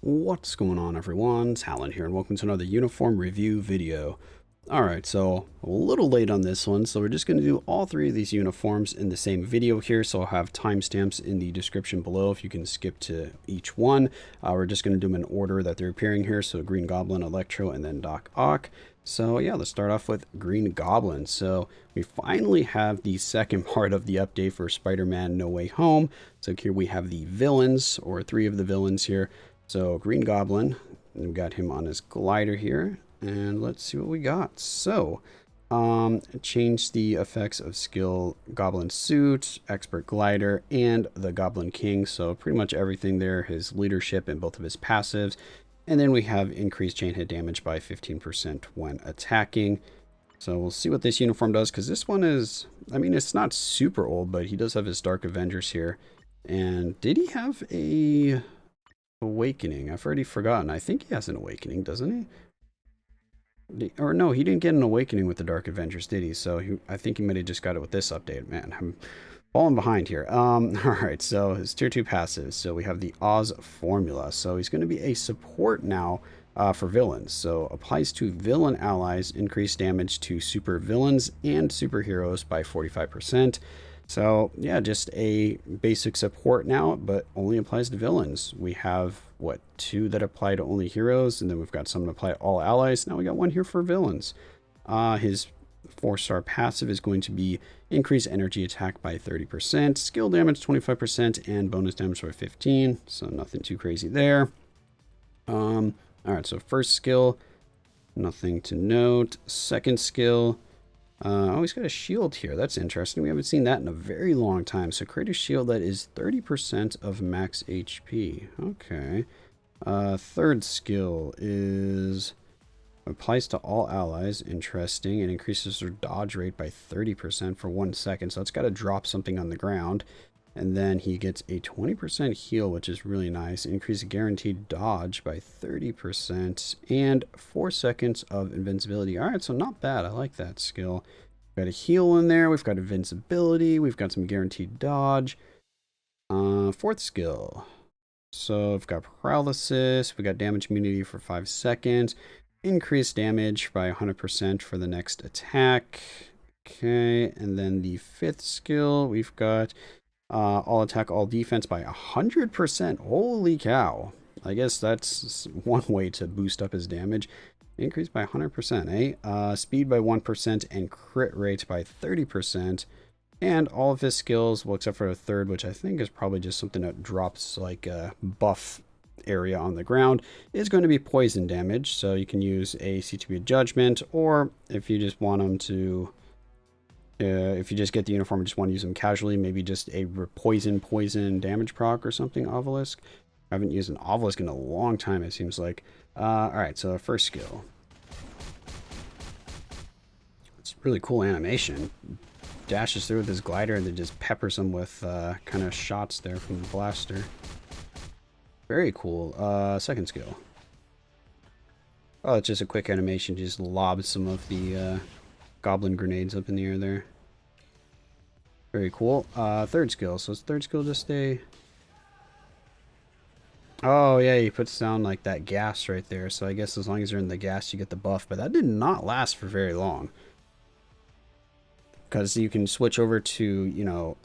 What's going on, everyone? Talen here, and welcome to another uniform review video. Alright, so a little late on this one, so we're just going to do all three of these uniforms in the same video here, so I'll have timestamps in the description below if you can skip to each one. We're just going to do them in order that they're appearing here, so Green Goblin, Electro, and then Doc Ock. So yeah, let's start off with Green Goblin. So we finally have the second part of the update for Spider-Man No Way Home. So here we have the villains, or three of the villains here. So Green Goblin, we've got him on his glider here, and let's see what we got. So, change the effects of skill Goblin Suit, Expert Glider, and the Goblin King. So pretty much everything there, his leadership and both of his passives. And then we have increased chain hit damage by 15% when attacking. So we'll see what this uniform does, because this one is, I mean, it's not super old, but he does have his Dark Avengers here. And did he have a awakening? I've already forgotten. I think he has an awakening, doesn't he? Or no, he didn't get an awakening with the Dark Avengers, did he? So I think he might have just got it with this update. Man, I'm falling behind here. All right, so his tier 2 passives. So we have the Oz formula. So he's going to be a support now for villains. So applies to villain allies, increase damage to super villains and superheroes by 45%. So yeah, just a basic support now, but only applies to villains. We have, what, 2 that apply to only heroes, and then we've got some that apply to all allies. Now we got 1 here for villains. His 4-star passive is going to be increase energy attack by 30%, skill damage 25%, and bonus damage by 15%. So nothing too crazy there. All right, so first skill, nothing to note. Second skill, oh, he's got a shield here. That's interesting. We haven't seen that in a very long time. So create a shield that is 30% of max HP. Okay. Third skill is applies to all allies. Interesting. And increases their dodge rate by 30% for 1 second. So it's got to drop something on the ground. And then he gets a 20% heal, which is really nice. Increase guaranteed dodge by 30% and 4 seconds of invincibility. All right, so not bad. I like that skill. We've got a heal in there. We've got invincibility. We've got some guaranteed dodge. Fourth skill. So we've got paralysis. We got damage immunity for 5 seconds. Increased damage by 100% for the next attack. Okay, and then the fifth skill, we've got all attack, all defense by 100%. Holy cow. I guess that's one way to boost up his damage. Increase by 100%, eh? Speed by 1% and crit rate by 30%. And all of his skills, well, except for a third, which I think is probably just something that drops like a buff area on the ground, is going to be poison damage. So you can use a CTB Judgment, or if you just want him to... if you just get the uniform and just want to use them casually, maybe just a poison damage proc or something, Obelisk. I haven't used an Obelisk in a long time, it seems like. Alright, so first skill. It's really cool animation. Dashes through with his glider and then just peppers him with kind of shots there from the blaster. Very cool. Second skill. Oh, it's just a quick animation. Just lobs some of the goblin grenades up in the air there. Very cool. Third skill. So it's third skill just a... Oh, yeah, he puts down like that gas right there. So I guess as long as you're in the gas, you get the buff. But that did not last for very long. Because you can switch over to, you know,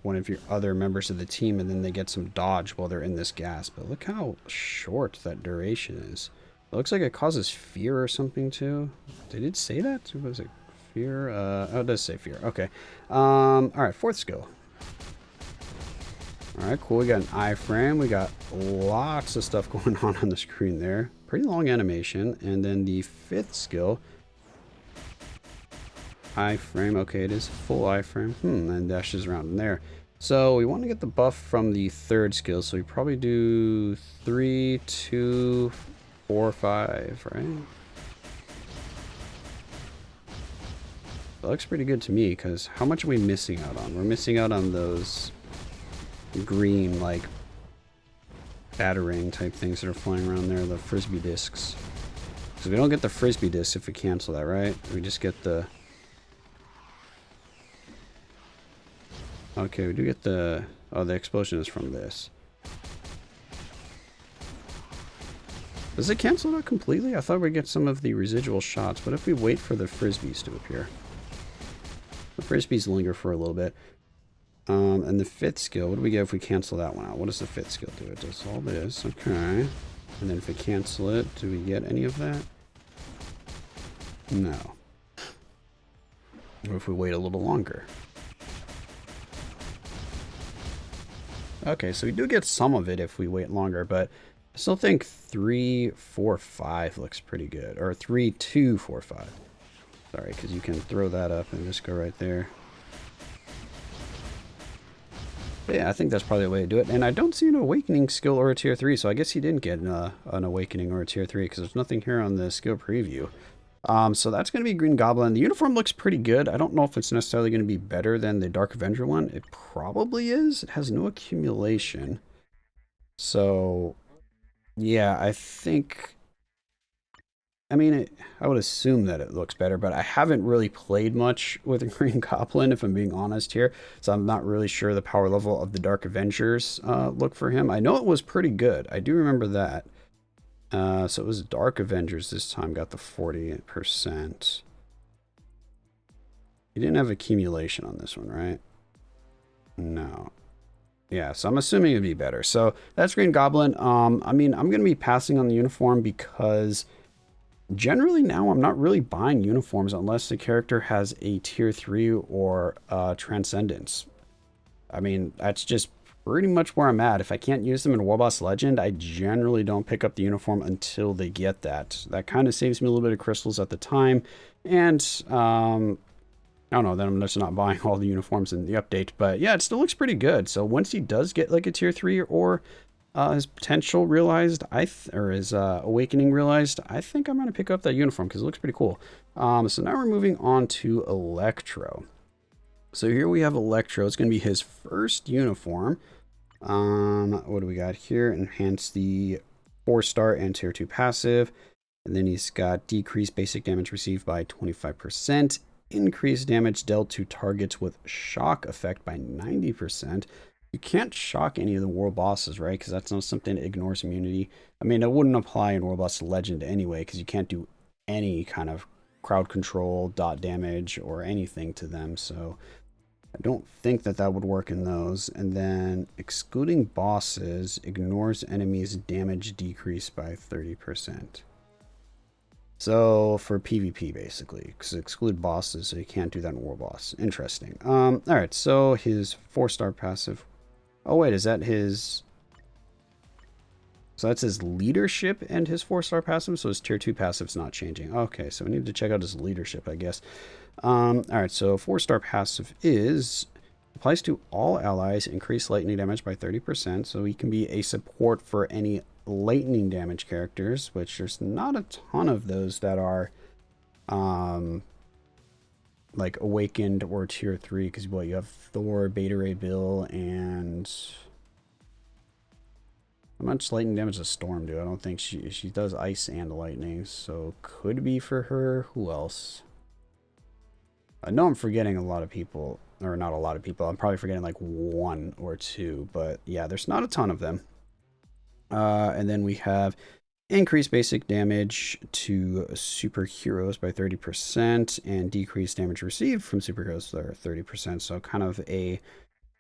one of your other members of the team, and then they get some dodge while they're in this gas. But look how short that duration is. It looks like it causes fear or something too. Did it say that? Or was it fear? Oh, it does say fear. Okay. Alright, fourth skill. Alright, cool. We got an iframe. We got lots of stuff going on the screen there. Pretty long animation. And then the fifth skill. Iframe. Okay, it is full iframe. And dashes around in there. So we want to get the buff from the third skill. So we probably do 3, 2, 4, 5, right? That looks pretty good to me, because how much are we missing out on? We're missing out on those green, like, batarang type things that are flying around there, the frisbee discs. Because we don't get the frisbee discs if we cancel that, right? We just get the... Okay, we do get the... Oh, the explosion is from this. Does it cancel it out completely? I thought we'd get some of the residual shots. What if we wait for the frisbees to appear? The frisbees linger for a little bit. And the 5th skill, what do we get if we cancel that one out? What does the 5th skill do? It does all this. Okay. And then if we cancel it, do we get any of that? No. Or if we wait a little longer? Okay, so we do get some of it if we wait longer, but I still think 3, 4, 5 looks pretty good. Or 3, 2, 4, 5. Sorry, because you can throw that up and just go right there. But yeah, I think that's probably the way to do it. And I don't see an awakening skill or a tier 3, so I guess he didn't get an awakening or a tier 3 because there's nothing here on the skill preview. So that's going to be Green Goblin. The uniform looks pretty good. I don't know if it's necessarily going to be better than the Dark Avenger one. It probably is. It has no accumulation. So, yeah, I think... I mean, I would assume that it looks better, but I haven't really played much with Green Goblin, if I'm being honest here. So I'm not really sure the power level of the Dark Avengers look for him. I know it was pretty good. I do remember that. So it was Dark Avengers this time, got the 40%. You didn't have accumulation on this one, right? No. Yeah, so I'm assuming it'd be better. So that's Green Goblin. I mean, I'm going to be passing on the uniform because... generally now I'm not really buying uniforms unless the character has a tier 3 or Transcendence. I mean, that's just pretty much where I'm at. If I can't use them in Warboss Legend, I generally don't pick up the uniform until they get that. That kind of saves me a little bit of crystals at the time. And, I don't know, then I'm just not buying all the uniforms in the update. But yeah, it still looks pretty good. So once he does get like a tier 3 or... his potential realized, or his awakening realized, I think I'm going to pick up that uniform because it looks pretty cool. So now we're moving on to Electro. So here we have Electro. It's going to be his first uniform. What do we got here? Enhance the 4-star and tier 2 passive. And then he's got decreased basic damage received by 25%. Increased damage dealt to targets with shock effect by 90%. You can't shock any of the world bosses, right? Because that's not something that ignores immunity. I mean, it wouldn't apply in World Boss Legend anyway, because you can't do any kind of crowd control, dot damage, or anything to them. So I don't think that that would work in those. And then excluding bosses ignores enemies' damage decrease by 30%. So for PvP, basically, because exclude bosses, so you can't do that in War Boss. Interesting. All right, so his 4-star passive. Oh, wait, is that his... So that's his leadership and his 4-star passive, so his tier 2 passive's not changing. Okay, so we need to check out his leadership, I guess. All right, so 4-star passive is... applies to all allies, increase lightning damage by 30%, so he can be a support for any lightning damage characters, which there's not a ton of those that are... like awakened or tier 3, because what you have Thor, Beta Ray Bill, and how much lightning damage does Storm do? I don't think she does ice and lightning, so could be for her. Who else? I know I'm forgetting a lot of people, or not a lot of people. I'm probably forgetting like 1 or 2, but yeah, there's not a ton of them. And then we have increase basic damage to superheroes by 30% and decrease damage received from superheroes by 30%. So kind of a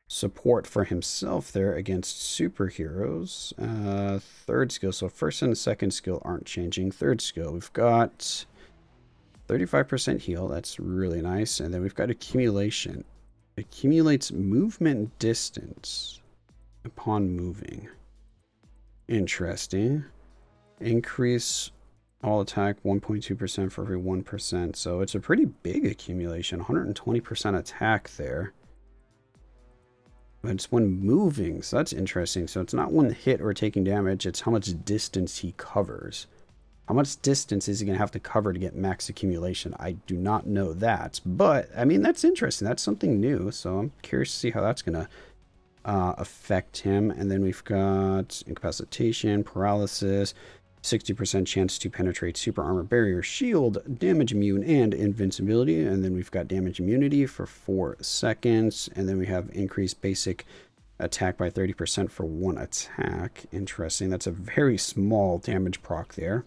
support for himself there against superheroes. 3rd skill. So 1st and 2nd skill aren't changing. 3rd skill, we've got 35% heal. That's really nice. And then we've got accumulation. Accumulates movement distance upon moving. Interesting. Increase all attack 1.2% for every 1%. So it's a pretty big accumulation. 120% attack there. But it's when moving. So that's interesting. So it's not when hit or taking damage. It's how much distance he covers. How much distance is he going to have to cover to get max accumulation? I do not know that. But, I mean, that's interesting. That's something new. So I'm curious to see how that's going to affect him. And then we've got incapacitation, paralysis, 60% chance to penetrate super armor, barrier, shield, damage immune, and invincibility. And then we've got damage immunity for 4 seconds. And then we have increased basic attack by 30% for one attack. Interesting. That's a very small damage proc there.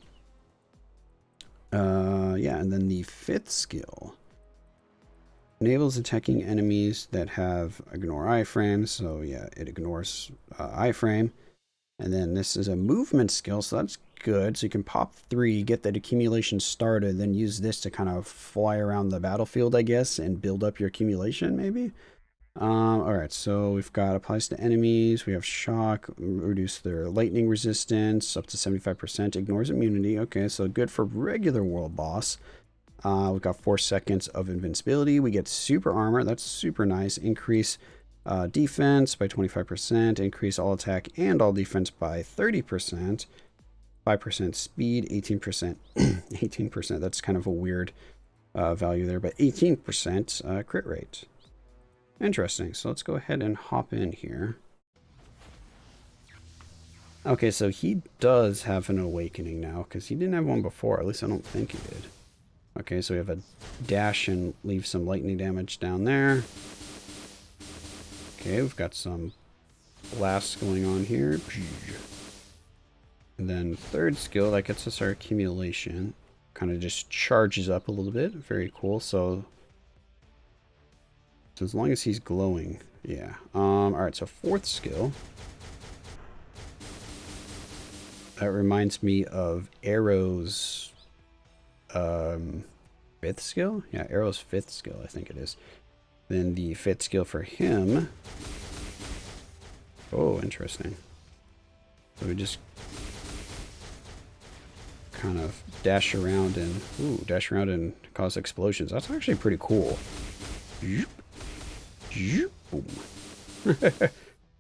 Yeah, and then the 5th skill enables attacking enemies that have ignore iframe. So yeah, it ignores iframe. And then this is a movement skill, so that's good. So you can pop 3, get that accumulation started, then use this to kind of fly around the battlefield, I guess, and build up your accumulation, maybe? Alright, so we've got applies to enemies, we have shock, reduce their lightning resistance, up to 75%, ignores immunity. Okay, so good for regular world boss. We've got 4 seconds of invincibility, we get super armor, that's super nice. Increase defense by 25%, increase all attack and all defense by 30%, 5% speed, 18%, 18%, that's kind of a weird value there, but 18% crit rate. Interesting, so let's go ahead and hop in here. Okay, so he does have an awakening now, because he didn't have one before, at least I don't think he did. Okay, so we have a dash and leave some lightning damage down there. Okay, we've got some blasts going on here. And then 3rd skill, that gets us our accumulation. Kind of just charges up a little bit. Very cool. So as long as he's glowing, yeah. Alright, so 4th skill. That reminds me of Arrow's 5th skill? Yeah, Arrow's 5th skill, I think it is. Then the 5th skill for him. Oh, interesting. So we just kind of dash around and cause explosions. That's actually pretty cool.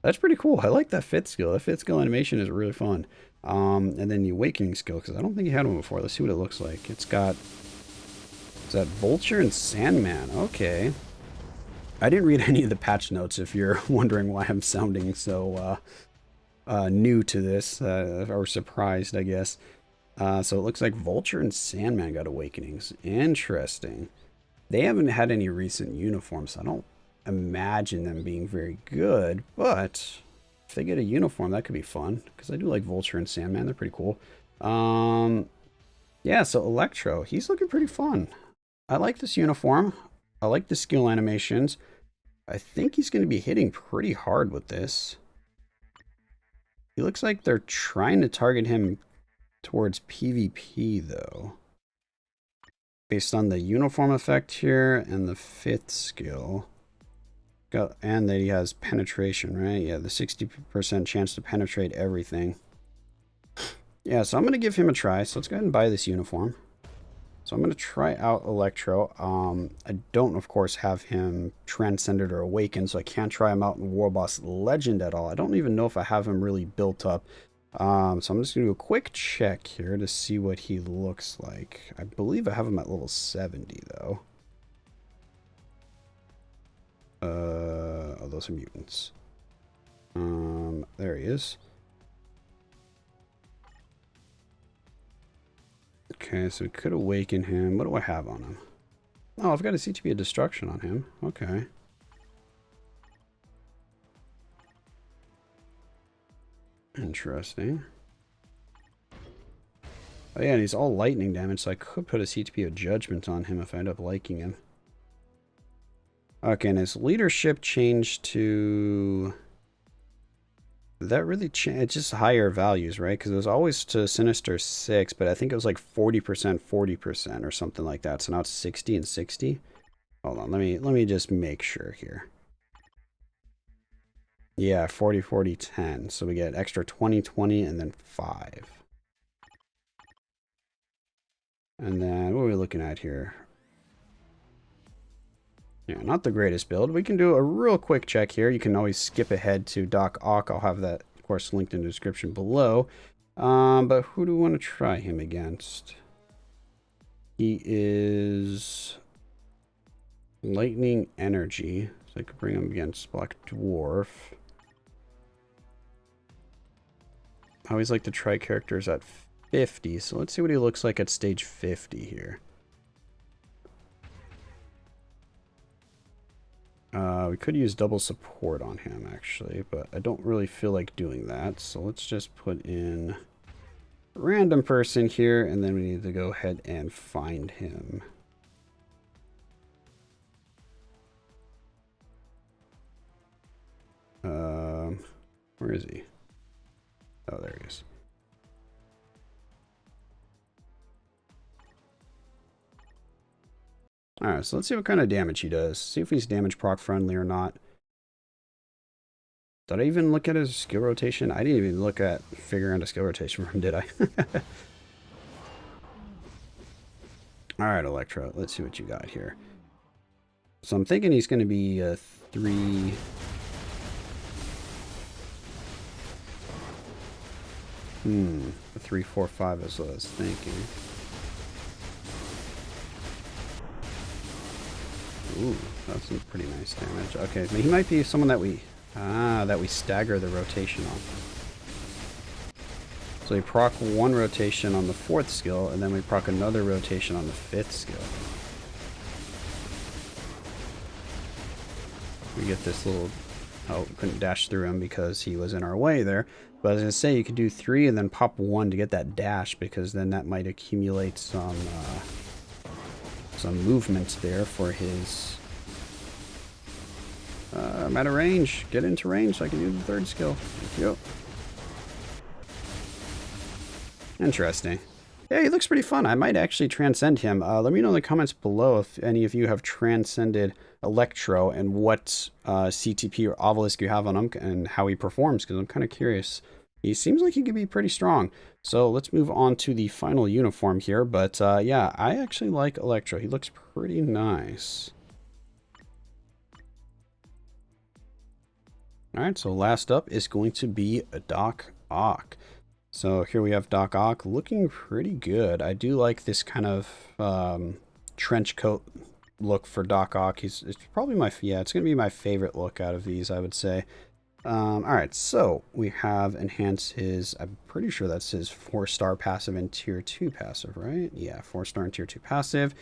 That's pretty cool. I like that 5th skill. That 5th skill animation is really fun. And then the awakening skill, because I don't think you had one before. Let's see what it looks like. It's got, is that Vulture and Sandman? Okay. I didn't read any of the patch notes if you're wondering why I'm sounding so new to this, or surprised, I guess. So it looks like Vulture and Sandman got awakenings. Interesting. They haven't had any recent uniforms, so I don't imagine them being very good, but if they get a uniform, that could be fun, because I do like Vulture and Sandman. They're pretty cool. Yeah, so Electro, he's looking pretty fun. I like this uniform. I like the skill animations. I think he's going to be hitting pretty hard with this. He looks like they're trying to target him towards PvP, though. Based on the uniform effect here and the 5th skill. And that he has penetration, right? Yeah, the 60% chance to penetrate everything. Yeah, so I'm going to give him a try. So let's go ahead and buy this uniform. So I'm going to try out Electro. I don't, of course, have him Transcended or Awakened, so I can't try him out in War Boss Legend at all. I don't even know if I have him really built up. So I'm just going to do a quick check here to see what he looks like. I believe I have him at level 70, though. Oh, those are mutants. There he is. Okay, so we could awaken him. What do I have on him? Oh, I've got a CTP of Destruction on him. Okay. Interesting. Oh yeah, and he's all lightning damage, so I could put a CTP of Judgment on him if I end up liking him. Okay, and his leadership changed to... That really changed. It's just higher values, right? Because it was always to Sinister 6, but I think it was like 40%, 40% or something like that. So now it's 60 and 60. Hold on, let me just make sure here. Yeah, 40, 40, 10. So we get extra 20, 20, and then 5. And then what are we looking at here? Yeah, not the greatest build. We can do a real quick check here. You can always skip ahead to Doc Ock. I'll have that, of course, linked in the description below. But who do we want to try him against? He is Lightning Energy. So I could bring him against Black Dwarf. I always like to try characters at 50. So let's see what he looks like at stage 50 here. We could use double support on him, actually, but I don't really feel like doing that. So let's just put in a random person here, and then we need to go ahead and find him. Where is he? Oh, there he is. Alright, so let's see what kind of damage he does. See if he's damage proc friendly or not. Did I even look at his skill rotation? I didn't even look at figuring out a skill rotation for him, did I? Alright, Electro, let's see what you got here. So I'm thinking he's going to be a 3... a 3-4-5 is what I was thinking. Ooh, that's some pretty nice damage. Okay, he might be someone that we stagger the rotation on. So we proc one rotation on the 4th skill, and then we proc another rotation on the 5th skill. We get this little... Oh, couldn't dash through him because he was in our way there. But I was going to say, you could do 3 and then pop 1 to get that dash, because then that might accumulate some movement there for his... I'm out of range. Get into range so I can do the 3rd skill. Thank you. Interesting. Yeah, he looks pretty fun. I might actually transcend him. Let me know in the comments below if any of you have transcended Electro and what CTP or obelisk you have on him and how he performs, because I'm kind of curious. He seems like he could be pretty strong. So let's move on to the final uniform here. But yeah, I actually like Electro. He looks pretty nice. Alright, so last up is going to be a Doc Ock. So here we have Doc Ock looking pretty good. I do like this kind of trench coat look for Doc Ock. It's probably my, yeah, it's going to be my favorite look out of these, I would say. Alright, so we have enhanced his, I'm pretty sure that's his 4-star passive and tier 2 passive, right? Yeah, 4-star and tier 2 passive.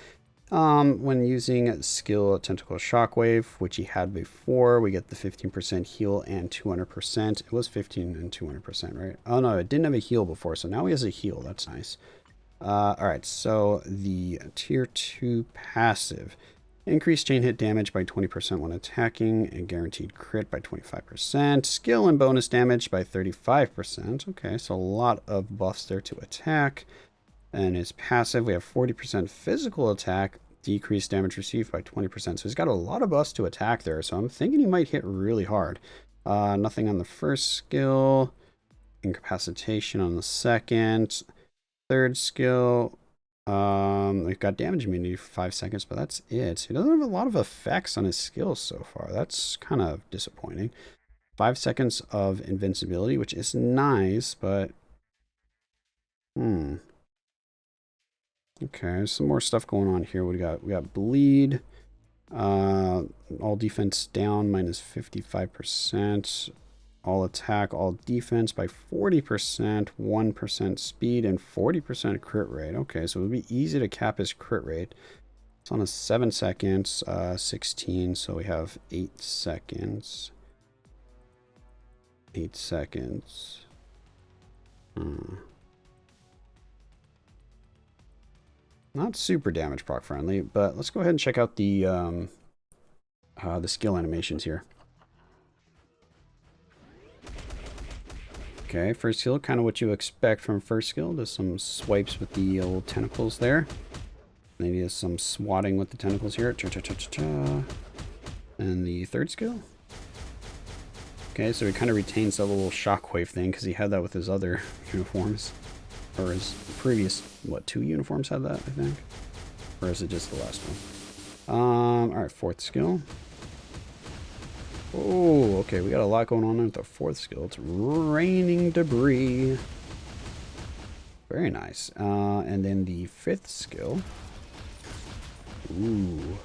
When using skill Tentacle Shockwave, which he had before, we get the 15% heal and 200%. It was 15 and 200%, right? Oh no, it didn't have a heal before, so now he has a heal. That's nice. Alright, so the tier 2 passive. Increased chain hit damage by 20% when attacking, and guaranteed crit by 25%. Skill and bonus damage by 35%. Okay, so a lot of buffs there to attack. And his passive, we have 40% physical attack, decreased damage received by 20%. So he's got a lot of buffs to attack there, so I'm thinking he might hit really hard. Nothing on the 1st skill. Incapacitation on the 2nd. 3rd skill. We've got damage immunity for 5 seconds, but that's it. So he doesn't have a lot of effects on his skills so far. That's kind of disappointing. 5 seconds of invincibility, which is nice, but... Okay, some more stuff going on here. We got bleed. All defense down minus 55%. All attack, all defense by 40%, 1% speed, and 40% crit rate. Okay, so it would be easy to cap his crit rate. It's on a 7 seconds, 16, so we have 8 seconds. 8 seconds. Not super damage proc friendly, but let's go ahead and check out the skill animations here. Okay, first skill, kind of what you expect from first skill. Does some swipes with the old tentacles there. Maybe some swatting with the tentacles here. Cha-cha-cha-cha-cha. And the 3rd skill. Okay, so he kind of retains that little shockwave thing because he had that with his other uniforms. Or his previous, what, 2 uniforms had that, I think? Or is it just the last one? Alright, 4th skill. Oh, okay, we got a lot going on with the 4th skill. It's raining debris. Very nice. And then the 5th skill. Ooh.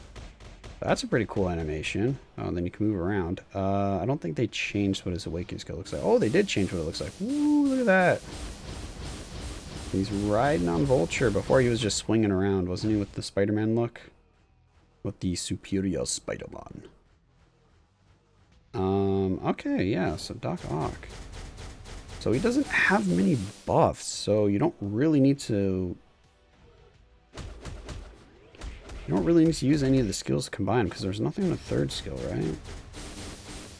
That's a pretty cool animation. Oh, and then you can move around. I don't think they changed what his awakening skill looks like. Oh, they did change what it looks like. Ooh, look at that. He's riding on Vulture. Before he was just swinging around, wasn't he, with the Spider-Man look? With the Superior Spider-Man. Okay, yeah, so Doc Ock. So he doesn't have many buffs, so you don't really need to... You don't really need to use any of the skills combined, because there's nothing in the third skill, right?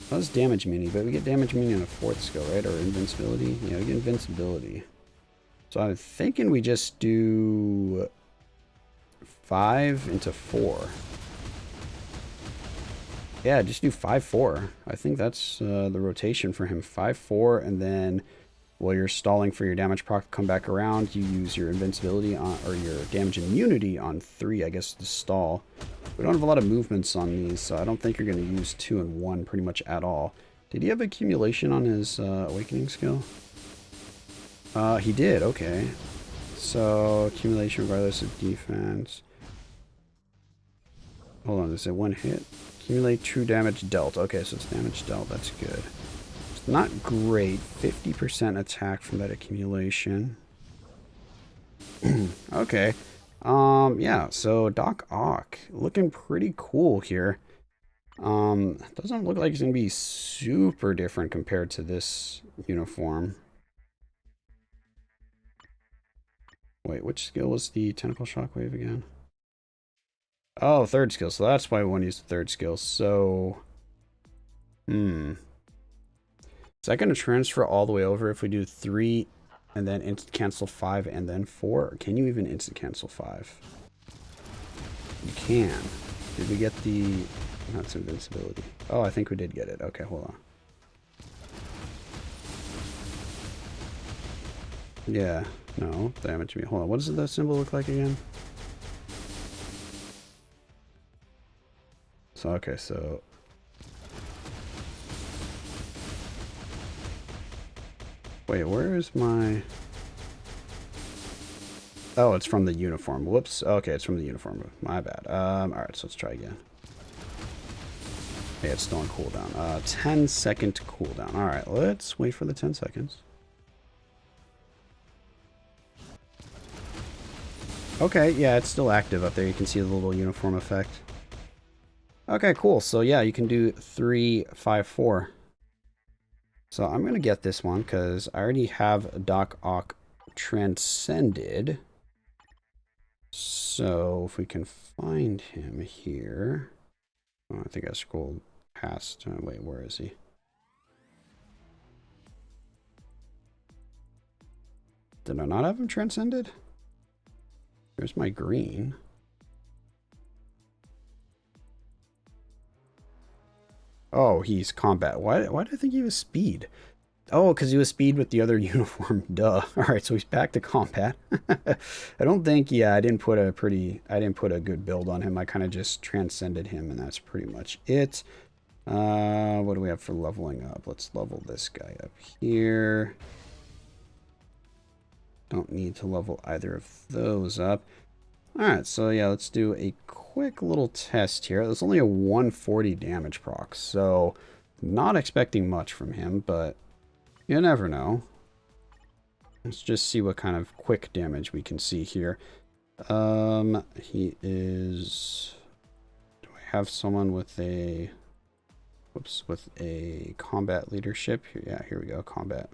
That's damage mini, but we get damage mini on a fourth skill, right? Or invincibility? Yeah, we get invincibility. So I'm thinking we just do 5 into 4. Yeah, just do 5-4. I think that's the rotation for him. 5-4, and then while you're stalling for your damage proc to come back around, you use your invincibility on, or your damage immunity on 3, I guess, to stall. We don't have a lot of movements on these, so I don't think you're going to use 2 and 1 pretty much at all. Did he have accumulation on his awakening skill? He did, okay. So, accumulation regardless of defense. Hold on, is it 1 hit? Accumulate true damage dealt. Okay, so it's damage dealt, that's good. It's not great. 50% attack from that accumulation. Okay. Yeah, so Doc Ock looking pretty cool here. Doesn't look like it's gonna be super different compared to this uniform. Wait, which skill was the tentacle shockwave again? Oh, third skill. So that's why we want to use the third skill. So, is that going to transfer all the way over if we do 3 and then instant cancel 5 and then 4? Or can you even instant cancel 5? You can. Did we get the... That's invincibility. Oh, I think we did get it. Okay, hold on. Yeah. No. Damage me. Hold on. What does the symbol look like again? So, okay, so... Wait, where is my... Oh, it's from the uniform. Whoops. Okay, it's from the uniform. My bad. Alright, so let's try again. Okay, it's still on cooldown. 10-second cooldown. Alright, let's wait for the 10 seconds. Okay, yeah, it's still active up there. You can see the little uniform effect. Okay, cool. So yeah, you can do 3, 5, 4. So I'm going to get this one because I already have Doc Ock transcended. So if we can find him here. Oh, I think I scrolled past. Wait, where is he? Did I not have him transcended? There's my green. Oh, he's combat. Why did I think he was speed? Oh, because he was speed with the other uniform. Duh. All right, so he's back to combat. I don't think, yeah, I didn't put a good build on him. I kind of just transcended him, and that's pretty much it. What do we have for leveling up? Let's level this guy up here. Don't need to level either of those up. All right, so yeah, let's do a quick little test here. There's only a 140 damage proc, so not expecting much from him, but you never know. Let's just see what kind of quick damage we can see here. He is... Do I have someone with a... Whoops, with a combat leadership? Yeah, here we go, combat.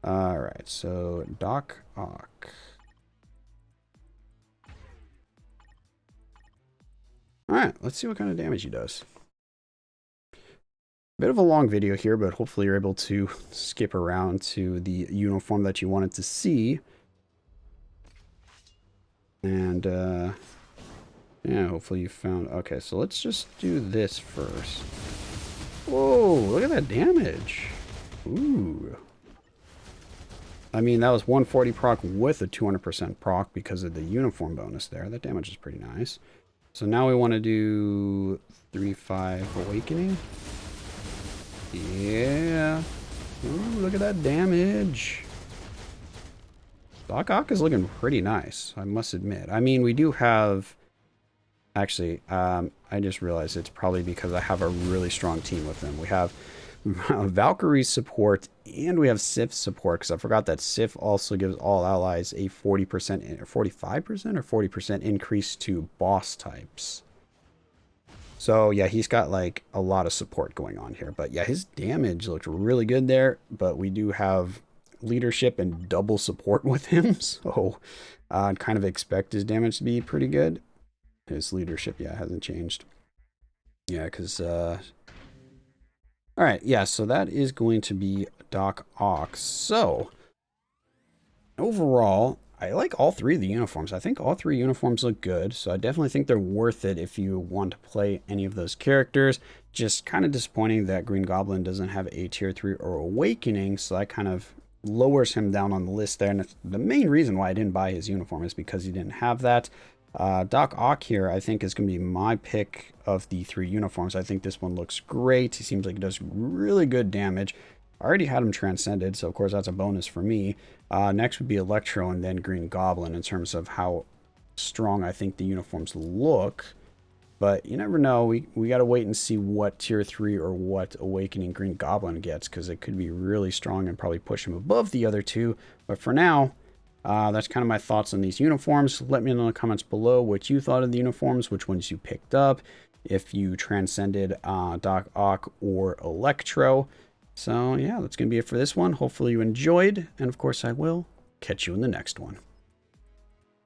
All right, so Doc Ock. Alright, let's see what kind of damage he does. Bit of a long video here, but hopefully you're able to skip around to the uniform that you wanted to see. And, yeah, hopefully you found... Okay, so let's just do this first. Whoa, look at that damage. Ooh. I mean, that was 140 proc with a 200% proc because of the uniform bonus there. That damage is pretty nice. So now we want to do 3-5 awakening. Yeah. Ooh, look at that damage. Doc Ock is looking pretty nice, I must admit. I mean, we do have... Actually, I just realized it's probably because I have a really strong team with them. We have Valkyrie's support, and we have Sif's support, because I forgot that Sif also gives all allies a 40%, 45% or 40% increase to boss types. So yeah, he's got like a lot of support going on here. But yeah, his damage looked really good there. But we do have leadership and double support with him. So I'd kind of expect his damage to be pretty good. His leadership, yeah, hasn't changed. Yeah, because all right, yeah, so that is going to be Doc Ock. So overall, I like all three of the uniforms. I think all three uniforms look good, so I definitely think they're worth it if you want to play any of those characters. Just kind of disappointing that Green Goblin doesn't have a tier 3 or Awakening, so that kind of lowers him down on the list there. And the main reason why I didn't buy his uniform is because he didn't have that. Doc Ock here, I think, is going to be my pick of the three uniforms. I think this one looks great. He seems like he does really good damage. I already had him transcended, so of course that's a bonus for me. Next would be Electro and then Green Goblin in terms of how strong I think the uniforms look. But you never know. We got to wait and see what tier 3 or what Awakening Green Goblin gets, because it could be really strong and probably push him above the other two. But for now, that's kind of my thoughts on these uniforms. Let me know in the comments below what you thought of the uniforms, which ones you picked up, if you transcended Doc Ock or Electro. So yeah, that's going to be it for this one. Hopefully you enjoyed, and of course I will catch you in the next one.